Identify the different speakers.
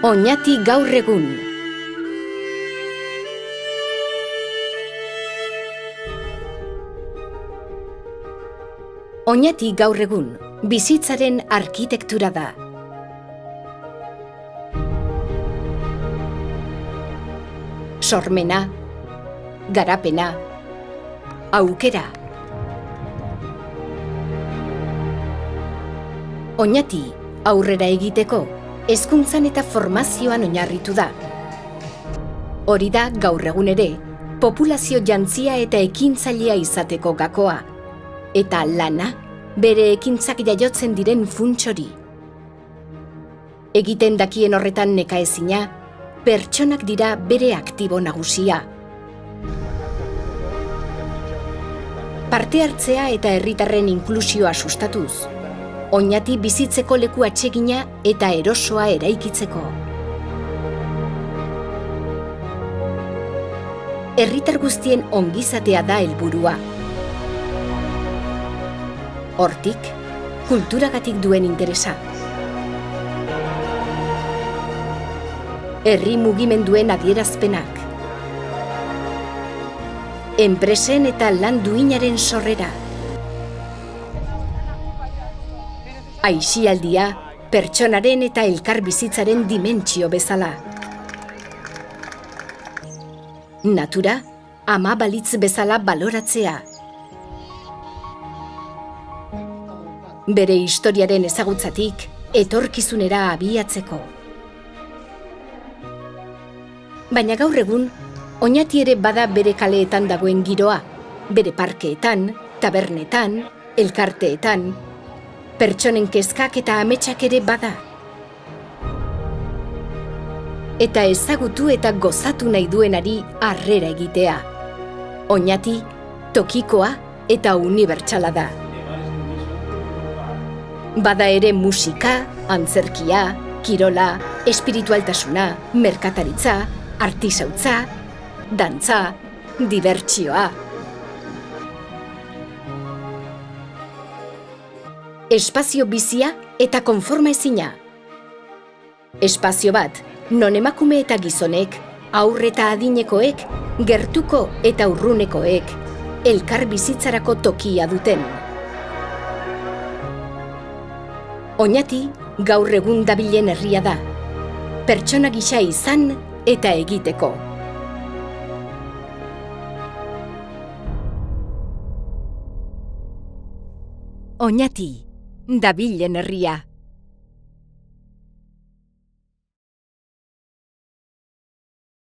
Speaker 1: Oñati gaur egun. Oñati gaur egun, bizitzaren arkitektura da. Sormena, garapena, aukera. Oñati aurrera egiteko, hezkuntzan eta formazioan oinarritu da. Hori da gaur egun ere, populazio jantzia eta ekintzailea izateko gakoa, eta lana bere ekintzak jaiotzen diren funts hori. Egiten dakien horretan nekaezina, pertsonak dira bere aktibo nagusia. Parte hartzea eta herritarren inklusioa sustatuz, Oñati bizitzeko leku atsegina eta erosoa eraikitzeko. Herritar guztien ongizatea da helburua. Hortik, kulturagatik duen interesa. Herri mugimenduen adierazpenak. Enpresen eta lan duinaren sorrera. Aisialdia, pertsonaren eta elkar bizitzaren dimentsio bezala. Natura, ama balitz bezala baloratzea. Bere historiaren ezagutzatik, etorkizunera abiatzeko. Baina gaur egun, Oñati ere bada bere kaleetan dagoen giroa, bere parkeetan, tabernetan, elkarteetan, pertsonen kezkak eta ametsak ere bada. Eta ezagutu eta gozatu nahi duenari harrera egitea. Oñati, tokikoa eta unibertsala da. Bada ere musika, antzerkia, kirola, espiritualtasuna, merkataritza, artisautza, dantza, dibertsioa. Espazio bizia eta konformaezina. Espazio bat, non emakume eta gizonek, haur eta adinekoek, gertuko eta urrunekoek, elkar bizitzarako tokia duten. Oñati gaur egun dabilen herria da. Pertsona gisa izan eta egiteko. Oñati, dabilen herria.